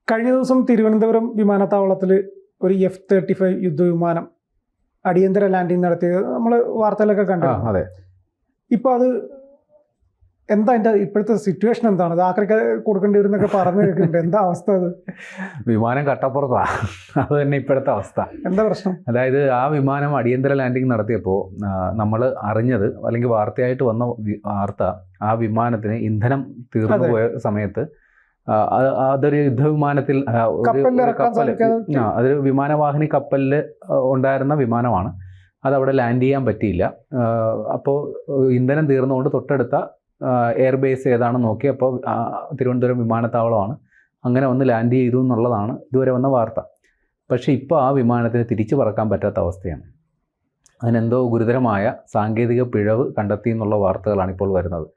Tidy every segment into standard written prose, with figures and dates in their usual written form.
കഴിഞ്ഞ ദിവസം തിരുവനന്തപുരം വിമാനത്താവളത്തിൽ ഒരു F-35 യുദ്ധവിമാനം അടിയന്തര ലാൻഡിങ് നടത്തിയത് നമ്മൾ വാർത്തയിലൊക്കെ കണ്ടു. അതെ. ഇപ്പോൾ അത് എന്താ അതിൻ്റെ ഇപ്പോഴത്തെ സിറ്റുവേഷൻ എന്താണ്? അത് ആക്രിക്ക് കൊടുക്കേണ്ടി വരുന്നൊക്കെ പറഞ്ഞു കേൾക്കുന്നുണ്ട്. എന്താ അവസ്ഥ? അത് വിമാനം കട്ടപ്പുറത്താണ്. അത് തന്നെ ഇപ്പോഴത്തെ അവസ്ഥ. എന്താ പ്രശ്നം? അതായത് ആ വിമാനം അടിയന്തര ലാൻഡിങ് നടത്തിയപ്പോൾ നമ്മൾ അറിഞ്ഞത്, അല്ലെങ്കിൽ വാർത്തയായിട്ട് വന്ന വാർത്ത, ആ വിമാനത്തിന് ഇന്ധനം തീർന്നു പോയ സമയത്ത് അതൊരു യുദ്ധവിമാനത്തിൽ അതൊരു വിമാനവാഹിനി കപ്പലിൽ ഉണ്ടായിരുന്ന വിമാനമാണ്. അതവിടെ ലാൻഡ് ചെയ്യാൻ പറ്റിയില്ല. അപ്പോൾ ഇന്ധനം തീർന്നുകൊണ്ട് തൊട്ടടുത്ത എയർബേസ് ഏതാണെന്ന് നോക്കി, അപ്പോൾ തിരുവനന്തപുരം വിമാനത്താവളമാണ്. അങ്ങനെ വന്ന് ലാൻഡ് ചെയ്തു എന്നുള്ളതാണ് ഇതുവരെ വന്ന വാർത്ത. പക്ഷേ ഇപ്പോൾ ആ വിമാനത്തിന് തിരിച്ചു പറക്കാൻ പറ്റാത്ത അവസ്ഥയാണ്. അതിനെന്തോ ഗുരുതരമായ സാങ്കേതിക പിഴവ് കണ്ടെത്തി എന്നുള്ള വാർത്തകളാണ് ഇപ്പോൾ വരുന്നത്.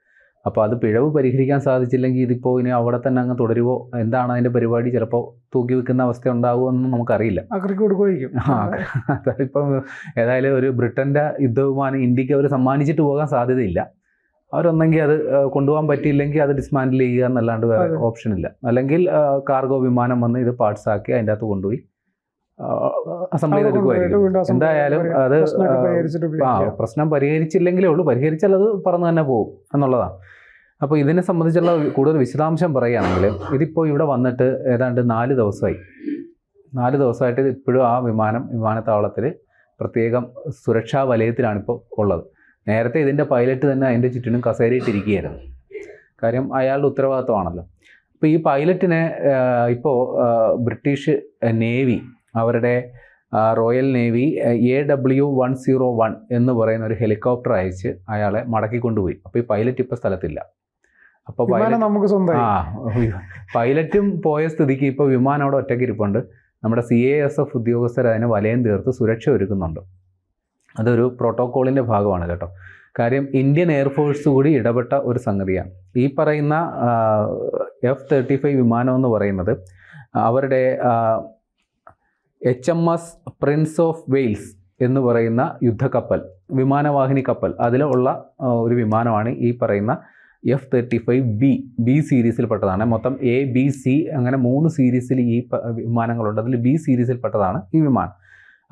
അപ്പോൾ അത് പിഴവ് പരിഹരിക്കാൻ സാധിച്ചില്ലെങ്കിൽ ഇതിപ്പോൾ ഇനി അവിടെ തന്നെ അങ്ങ് തുടരുമോ, എന്താണ് അതിൻ്റെ പരിപാടി? ചിലപ്പോൾ തൂക്കി വെക്കുന്ന അവസ്ഥ ഉണ്ടാവുമെന്നും നമുക്കറിയില്ല. അതിപ്പം ഏതായാലും ഒരു ബ്രിട്ടൻ്റെ യുദ്ധവിമാനം ഇന്ത്യക്ക് അവർ സമ്മാനിച്ചിട്ട് പോകാൻ സാധ്യതയില്ല. അവരൊന്നെങ്കിൽ അത് കൊണ്ടുപോകാൻ പറ്റിയില്ലെങ്കിൽ അത് ഡിസ്മാൻഡിൽ ചെയ്യുക എന്നല്ലാണ്ട് വേറെ ഓപ്ഷൻ ഇല്ല. അല്ലെങ്കിൽ കാർഗോ വിമാനം വന്ന് ഇത് പാർട്സ് ആക്കി അതിൻ്റെ അകത്ത് കൊണ്ടുപോയി അസംബിൾ ചെയ്തെടുക്കുമായിരിക്കും. എന്തായാലും അത് പ്രശ്നം പരിഹരിച്ചില്ലെങ്കിലേ ഉള്ളൂ. പരിഹരിച്ചാൽ അത് പറന്ന് തന്നെ പോകും എന്നുള്ളതാണ്. അപ്പോൾ ഇതിനെ സംബന്ധിച്ചുള്ള കൂടുതൽ വിശദാംശം പറയുകയാണെങ്കിൽ, ഇതിപ്പോൾ ഇവിടെ വന്നിട്ട് ഏതാണ്ട് 4 ദിവസമായി. 4 ദിവസമായിട്ട് ഇപ്പോഴും ആ വിമാനത്താവളത്തിൽ പ്രത്യേകം സുരക്ഷാ വലയത്തിലാണിപ്പോൾ ഉള്ളത്. നേരത്തെ ഇതിൻ്റെ പൈലറ്റ് തന്നെ അതിൻ്റെ ചുറ്റിനും കസേരയിട്ടിരിക്കുകയായിരുന്നു. കാര്യം അയാളുടെ ഉത്തരവാദിത്വമാണല്ലോ. അപ്പോൾ ഈ പൈലറ്റിനെ ഇപ്പോൾ ബ്രിട്ടീഷ് നേവി, അവരുടെ റോയൽ നേവി AW101 എന്ന് പറയുന്ന ഒരു ഹെലികോപ്റ്റർ അയച്ച് അയാളെ മടക്കിക്കൊണ്ടുപോയി. അപ്പോൾ ഈ പൈലറ്റ് ഇപ്പോൾ സ്ഥലത്തില്ല. അപ്പോൾ പൈലറ്റും പോയ സ്ഥിതിക്ക് ഇപ്പോൾ വിമാനം അവിടെ ഒറ്റയ്ക്ക് ഇരിപ്പുണ്ട്. നമ്മുടെ CASF ഉദ്യോഗസ്ഥർ അതിന് വലയം തീർത്ത് സുരക്ഷ ഒരുക്കുന്നുണ്ട്. അതൊരു പ്രോട്ടോക്കോളിൻ്റെ ഭാഗമാണ് കേട്ടോ. കാര്യം ഇന്ത്യൻ എയർഫോഴ്സ് കൂടി ഇടപെട്ട ഒരു സംഗതിയാണ്. ഈ പറയുന്ന F-35 വിമാനം എന്ന് പറയുന്നത് അവരുടെ HMS പ്രിൻസ് ഓഫ് വെയിൽസ് എന്ന് പറയുന്ന യുദ്ധക്കപ്പൽ, വിമാനവാഹിനി കപ്പൽ, അതിലുള്ള ഒരു വിമാനമാണ് ഈ പറയുന്ന F-35B സീരീസിൽപ്പെട്ടതാണ്. മൊത്തം A, B, C അങ്ങനെ 3 സീരീസിൽ ഈ വിമാനങ്ങളുണ്ട്. അതിൽ B സീരീസിൽപ്പെട്ടതാണ് ഈ വിമാനം.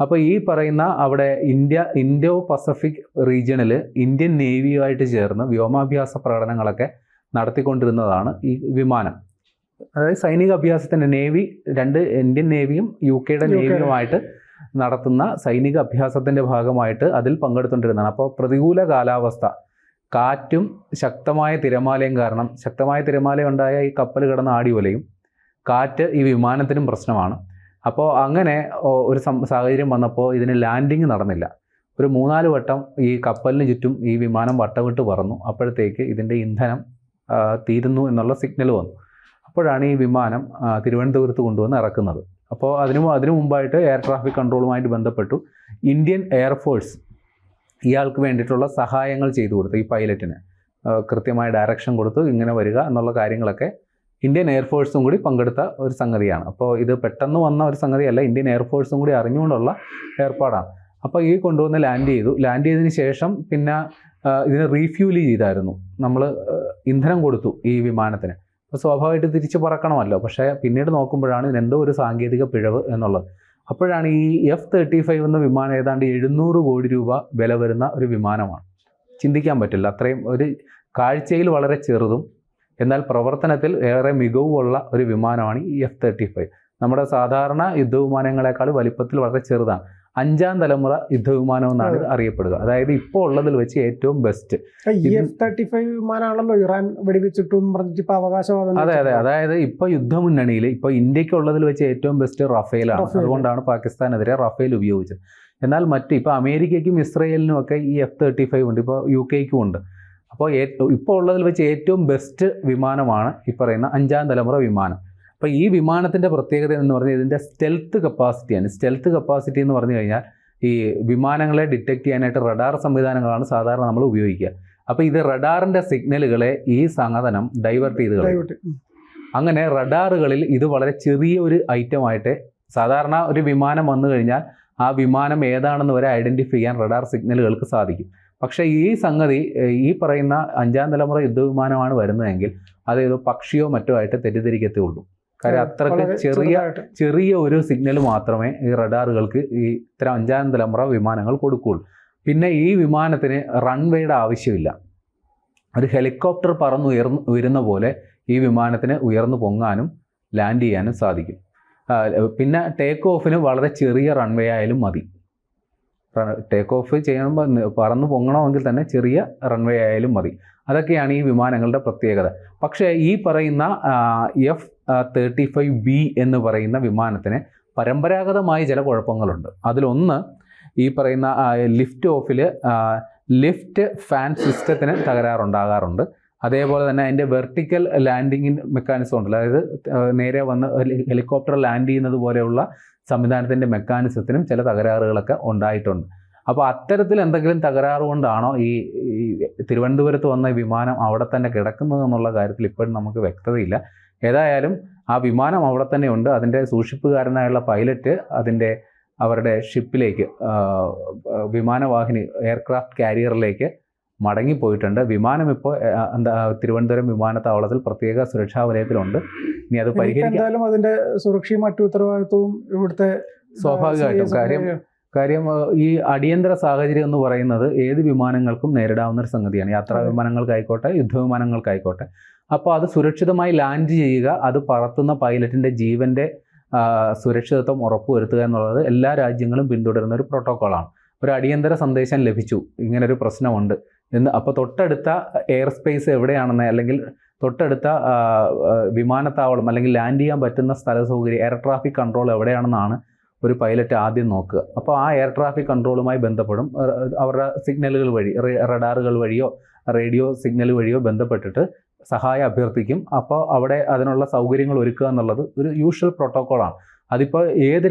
അപ്പോൾ ഈ പറയുന്ന അവിടെ ഇൻഡോ പസഫിക് റീജിയണിൽ ഇന്ത്യൻ നേവിയുമായിട്ട് ചേർന്ന് വ്യോമാഭ്യാസ പ്രകടനങ്ങളൊക്കെ നടത്തിക്കൊണ്ടിരുന്നതാണ് ഈ വിമാനം. അതായത് സൈനിക അഭ്യാസത്തിൻ്റെ നേവി, 2 ഇന്ത്യൻ നേവിയും UK നേവിയുമായിട്ട് നടത്തുന്ന സൈനിക അഭ്യാസത്തിൻ്റെ ഭാഗമായിട്ട് അതിൽ പങ്കെടുത്തുകൊണ്ടിരുന്നതാണ്. അപ്പോൾ പ്രതികൂല കാലാവസ്ഥ, കാറ്റും ശക്തമായ തിരമാലയും കാരണം, ശക്തമായ തിരമാല ഉണ്ടായ ഈ കപ്പൽ കിടന്ന് ആടി ഉലയും. കാറ്റ് ഈ വിമാനത്തിനും പ്രശ്നമാണ്. അപ്പോൾ അങ്ങനെ ഒരു സാഹചര്യം വന്നപ്പോൾ ഇതിന് ലാൻഡിങ് നടന്നില്ല. ഒരു 3-4 വട്ടം ഈ കപ്പലിന് ചുറ്റും ഈ വിമാനം വട്ടമിട്ട് പറന്നു. അപ്പോഴത്തേക്ക് ഇതിൻ്റെ ഇന്ധനം തീരുന്നു എന്നുള്ള സിഗ്നൽ വന്നു. അപ്പോഴാണ് ഈ വിമാനം തിരുവനന്തപുരത്ത് കൊണ്ടുവന്ന് ഇറക്കുന്നത്. അപ്പോൾ അതിനു മുമ്പായിട്ട് എയർ ട്രാഫിക് കൺട്രോളുമായിട്ട് ബന്ധപ്പെട്ടു ഇന്ത്യൻ എയർഫോഴ്സ് ഇയാൾക്ക് വേണ്ടിയിട്ടുള്ള സഹായങ്ങൾ ചെയ്തു കൊടുത്തു. ഈ പൈലറ്റിന് കൃത്യമായ ഡയറക്ഷൻ കൊടുത്തു, ഇങ്ങനെ വരിക എന്നുള്ള കാര്യങ്ങളൊക്കെ ഇന്ത്യൻ എയർഫോഴ്സും കൂടി പങ്കെടുത്ത ഒരു സംഗതിയാണ്. അപ്പോൾ ഇത് പെട്ടെന്ന് വന്ന ഒരു സംഗതിയല്ല, ഇന്ത്യൻ എയർഫോഴ്സും കൂടി അറിഞ്ഞുകൊണ്ടുള്ള ഏർപ്പാടാണ്. അപ്പോൾ ഈ കൊണ്ടുവന്ന് ലാൻഡ് ചെയ്തതിന് ശേഷം പിന്നെ ഇതിന് റീഫ്യൂൽ ചെയ്തായിരുന്നു. നമ്മൾ ഇന്ധനം കൊടുത്തു ഈ വിമാനത്തിന്. അപ്പോൾ സ്വാഭാവികമായിട്ട് തിരിച്ച് പറക്കണമല്ലോ. പക്ഷേ പിന്നീട് നോക്കുമ്പോഴാണ് ഇതിനെന്തോ ഒരു സാങ്കേതിക പിഴവ് എന്നുള്ളത്. അപ്പോഴാണ് ഈ F-35 എന്ന വിമാനം ഏതാണ്ട് 700 കോടി രൂപ വില വരുന്ന ഒരു വിമാനമാണ്. ചിന്തിക്കാൻ പറ്റില്ല, അത്രയും ഒരു കാഴ്ചയിൽ വളരെ ചെറുതും എന്നാൽ പ്രവർത്തനത്തിൽ ഏറെ മികവുള്ള ഒരു വിമാനമാണ് ഈ F-35. നമ്മുടെ സാധാരണ യുദ്ധവിമാനങ്ങളെക്കാൾ വലിപ്പത്തിൽ വളരെ ചെറുതാണ്. 5ാം തലമുറ യുദ്ധവിമാനം എന്നാണ് ഇത് അറിയപ്പെടുക. അതായത് ഇപ്പോൾ ഉള്ളതിൽ വെച്ച് ഏറ്റവും ബെസ്റ്റ്. F-35 വിമാനമാണല്ലോ ഇറാൻ വെടിവെച്ചിട്ടും പറഞ്ഞിട്ട് അവകാശവാദം. അതെ. അതായത് ഇപ്പോൾ യുദ്ധമുന്നണിയിൽ ഇപ്പോൾ ഇന്ത്യക്കുള്ളതിൽ വെച്ച് ഏറ്റവും ബെസ്റ്റ് റഫേലാണ്. അതുകൊണ്ടാണ് പാകിസ്ഥാനെതിരെ റഫേൽ ഉപയോഗിച്ചത്. എന്നാൽ ഇപ്പോൾ അമേരിക്കയ്ക്കും ഇസ്രയേലിനും ഒക്കെ ഈ F-35 ഉണ്ട്, ഇപ്പോൾ UK-ക്കും ഉണ്ട്. അപ്പോൾ ഇപ്പോൾ ഉള്ളതിൽ വെച്ച് ഏറ്റവും ബെസ്റ്റ് വിമാനമാണ് ഈ പറയുന്ന 5ാം തലമുറ വിമാനം. അപ്പോൾ ഈ വിമാനത്തിൻ്റെ പ്രത്യേകത എന്ന് പറഞ്ഞാൽ ഇതിൻ്റെ സ്റ്റെൽത്ത് കപ്പാസിറ്റിയാണ്. സ്റ്റെൽത്ത് കപ്പാസിറ്റി എന്ന് പറഞ്ഞു കഴിഞ്ഞാൽ ഈ വിമാനങ്ങളെ ഡിറ്റക്ട് ചെയ്യാനായിട്ട് റഡാർ സംവിധാനങ്ങളാണ് സാധാരണ നമ്മൾ ഉപയോഗിക്കുക. അപ്പോൾ ഇത് റഡാറിൻ്റെ സിഗ്നലുകളെ ഈ സാധനം ഡൈവേർട്ട് ചെയ്ത് കളയും. അങ്ങനെ റഡാറുകളിൽ ഇത് വളരെ ചെറിയ ഒരു ഐറ്റമായിട്ട്, സാധാരണ ഒരു വിമാനം വന്നു കഴിഞ്ഞാൽ ആ വിമാനം ഏതാണെന്ന് വരെ ഐഡൻറ്റിഫൈ ചെയ്യാൻ റഡാർ സിഗ്നലുകൾക്ക് സാധിക്കും. പക്ഷേ ഈ സംഗതി ഈ പറയുന്ന 5ാം തലമുറ യുദ്ധവിമാനമാണ് വരുന്നതെങ്കിൽ അതേതോ പക്ഷിയോ മറ്റോ ആയിട്ട് തെറ്റിദ്ധരിക്കത്തേ ഉള്ളൂ. കാര്യം അത്രയ്ക്ക് ചെറിയ ഒരു സിഗ്നൽ മാത്രമേ ഈ റഡാറുകൾക്ക് ഈ ഇത്തരം 5ാം തലമുറ വിമാനങ്ങൾ കൊടുക്കുകയുള്ളൂ. പിന്നെ ഈ വിമാനത്തിന് റൺവേയുടെ ആവശ്യമില്ല. ഒരു ഹെലികോപ്റ്റർ ഉയരുന്ന പോലെ ഈ വിമാനത്തിന് ഉയർന്നു പൊങ്ങാനും ലാൻഡ് ചെയ്യാനും സാധിക്കും. പിന്നെ ടേക്ക് ഓഫിന് വളരെ ചെറിയ റൺവേ ആയാലും മതി. ടേക്ക് ഓഫ് ചെയ്യുമ്പോൾ പറന്ന് പൊങ്ങണമെങ്കിൽ തന്നെ ചെറിയ റൺവേ ആയാലും മതി. അതൊക്കെയാണ് ഈ വിമാനങ്ങളുടെ പ്രത്യേകത. പക്ഷേ ഈ പറയുന്ന F-35B എന്ന് പറയുന്ന വിമാനത്തിന് പരമ്പരാഗതമായി ചില കുഴപ്പങ്ങളുണ്ട്. അതിലൊന്ന് ഈ പറയുന്ന ലിഫ്റ്റ് ഓഫിൽ ലിഫ്റ്റ് ഫാൻ സിസ്റ്റത്തിന് തകരാറുണ്ടാകാറുണ്ട്. അതേപോലെ തന്നെ അതിൻ്റെ വെർട്ടിക്കൽ ലാൻഡിങ്ങിൻ മെക്കാനിസം ഉണ്ടല്ലോ, അതായത് നേരെ വന്ന് ഹെലികോപ്റ്റർ ലാൻഡ് ചെയ്യുന്നത് പോലെയുള്ള സംവിധാനത്തിൻ്റെ മെക്കാനിസത്തിനും ചില തകരാറുകളൊക്കെ ഉണ്ടായിട്ടുണ്ട്. അപ്പോൾ അത്തരത്തിൽ എന്തെങ്കിലും തകരാറ് കൊണ്ടാണോ ഈ തിരുവനന്തപുരത്ത് വന്ന വിമാനം അവിടെ തന്നെ കിടക്കുന്നത് എന്നുള്ള കാര്യത്തിൽ ഇപ്പോഴും നമുക്ക് വ്യക്തതയില്ല. ഏതായാലും ആ വിമാനം അവിടെ തന്നെ ഉണ്ട്. അതിൻ്റെ സൂക്ഷിപ്പുകാരനായുള്ള പൈലറ്റ് അവരുടെ ഷിപ്പിലേക്ക്, വിമാനവാഹിനി എയർക്രാഫ്റ്റ് കാരിയറിലേക്ക് മടങ്ങിപ്പോയിട്ടുണ്ട്. വിമാനം ഇപ്പോൾ തിരുവനന്തപുരം വിമാനത്താവളത്തിൽ പ്രത്യേക സുരക്ഷാ വലയത്തിലുണ്ട്. ഇനി അത് പരിഹരിക്കാൻ അതിന്റെ സുരക്ഷയും മറ്റു ഉത്തരവാദിത്വവും ഇവിടുത്തെ സ്വാഭാവികമായിട്ടും കാര്യം ഈ അടിയന്തര സാഹചര്യം എന്ന് പറയുന്നത് ഏത് വിമാനങ്ങൾക്കും നേരിടാവുന്ന ഒരു സംഗതിയാണ്. യാത്രാ വിമാനങ്ങൾക്കായിക്കോട്ടെ യുദ്ധവിമാനങ്ങൾക്കായിക്കോട്ടെ. അപ്പോൾ അത് സുരക്ഷിതമായി ലാൻഡ് ചെയ്യുക, അത് പറത്തുന്ന പൈലറ്റിൻ്റെ ജീവൻ്റെ സുരക്ഷിതത്വം ഉറപ്പുവരുത്തുക എന്നുള്ളത് എല്ലാ രാജ്യങ്ങളും പിന്തുടരുന്ന ഒരു പ്രോട്ടോക്കോളാണ്. ഒരു അടിയന്തര സന്ദേശം ലഭിച്ചു, ഇങ്ങനൊരു പ്രശ്നമുണ്ട് എന്ന്. അപ്പോൾ തൊട്ടടുത്ത എയർ സ്പേസ് എവിടെയാണെന്ന്, അല്ലെങ്കിൽ തൊട്ടടുത്ത വിമാനത്താവളം അല്ലെങ്കിൽ ലാൻഡ് ചെയ്യാൻ പറ്റുന്ന സ്ഥല സൗകര്യം, എയർ ട്രാഫിക് കൺട്രോൾ എവിടെയാണെന്നാണ് ഒരു പൈലറ്റ് ആദ്യം നോക്കുക. അപ്പോൾ ആ എയർ ട്രാഫിക് കൺട്രോളുമായി ബന്ധപ്പെടും. അവരുടെ സിഗ്നലുകൾ വഴി, റഡാറുകൾ വഴിയോ റേഡിയോ സിഗ്നൽ വഴിയോ ബന്ധപ്പെട്ടിട്ട് സഹായം അഭ്യർത്ഥിക്കും. അപ്പോൾ അവിടെ അതിനുള്ള സൗകര്യങ്ങൾ ഒരുക്കുക എന്നുള്ളത് ഒരു യൂഷ്വൽ പ്രോട്ടോക്കോളാണ്. അതിപ്പോൾ ഏത്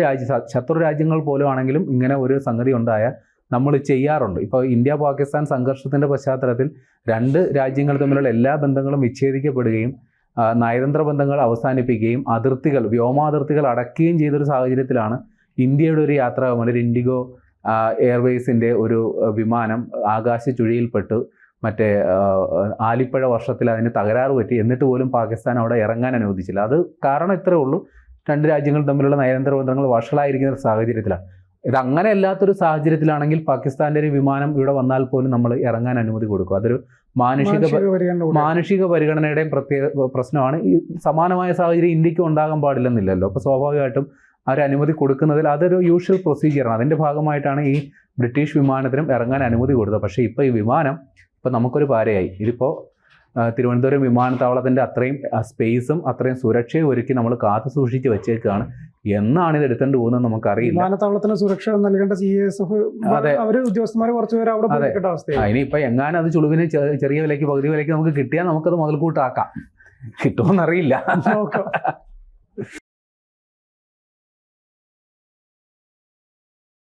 ശത്രു രാജ്യങ്ങൾ പോലും ആണെങ്കിലും ഇങ്ങനെ ഒരു സംഗതി ഉണ്ടായാൽ നമ്മൾ ചെയ്യാറുണ്ട്. ഇപ്പോൾ ഇന്ത്യ പാകിസ്ഥാൻ സംഘർഷത്തിൻ്റെ പശ്ചാത്തലത്തിൽ 2 രാജ്യങ്ങൾ തമ്മിലുള്ള എല്ലാ ബന്ധങ്ങളും വിച്ഛേദിക്കപ്പെടുകയും നയതന്ത്ര ബന്ധങ്ങൾ അവസാനിപ്പിക്കുകയും വ്യോമാതിർത്തികൾ അടയ്ക്കുകയും ചെയ്തൊരു സാഹചര്യത്തിലാണ് ഇന്ത്യയുടെ ഒരു യാത്രാ വിമാനം, ഒരു ഇൻഡിഗോ എയർവേസിൻ്റെ ഒരു വിമാനം ആകാശ ചുഴിയിൽപ്പെട്ടു. മറ്റേ ആലിപ്പഴ വർഷത്തിൽ അതിന് തകരാറ് പറ്റി. എന്നിട്ട് പോലും പാകിസ്ഥാൻ അവിടെ ഇറങ്ങാൻ അനുവദിച്ചില്ല. അത് കാരണം ഇത്രയേ ഉള്ളൂ, 2 രാജ്യങ്ങൾ തമ്മിലുള്ള നയതന്ത്ര ബന്ധങ്ങൾ വഷളായിരിക്കുന്ന ഒരു സാഹചര്യത്തിലാണ്. ഇത് അങ്ങനെ അല്ലാത്തൊരു സാഹചര്യത്തിലാണെങ്കിൽ പാകിസ്ഥാൻ്റെ ഒരു വിമാനം ഇവിടെ വന്നാൽ പോലും നമ്മൾ ഇറങ്ങാൻ അനുമതി കൊടുക്കും. അതൊരു മാനുഷിക പരിഗണനയുടെയും പ്രശ്നമാണ്. ഈ സമാനമായ സാഹചര്യം ഇന്ത്യക്ക് ഉണ്ടാകാൻ പാടില്ലെന്നില്ലല്ലോ. അപ്പോൾ സ്വാഭാവികമായിട്ടും ആ ഒരു അനുമതി കൊടുക്കുന്നതിൽ അതൊരു യൂഷ്വൽ പ്രൊസീജിയറാണ്. അതിൻ്റെ ഭാഗമായിട്ടാണ് ഈ ബ്രിട്ടീഷ് വിമാനത്തിനും ഇറങ്ങാൻ അനുമതി കൊടുത്തത്. പക്ഷേ ഇപ്പോൾ ഈ വിമാനം നമുക്കൊരു പാരയായി. ഇതിപ്പോൾ തിരുവനന്തപുരം വിമാനത്താവളത്തിൻ്റെ അത്രയും സ്പേസും അത്രയും സുരക്ഷയും ഒരുക്കി നമ്മൾ കാത്തു സൂക്ഷിച്ച് വെച്ചേക്കാണ്. എന്നാണ് ഇത് എടുത്തുകൊണ്ട് പോകുന്നത് നമുക്കറിയില്ല. വിമാനത്താവളത്തിന് സുരക്ഷ നൽകേണ്ട CASF ഉദ്യോഗസ്ഥന്മാർ കുറച്ചുപേർ അവിടെ പോയിരിക്കേണ്ട അവസ്ഥ. ഇനിയിപ്പോൾ എങ്ങാനും അത് ചുളുവിന് ചെറിയ വിലയ്ക്ക്, പകുതി വിലയ്ക്ക് നമുക്ക് കിട്ടിയാൽ നമുക്കത് മുതൽക്കൂട്ടാക്കാം. കിട്ടുമെന്നറിയില്ല.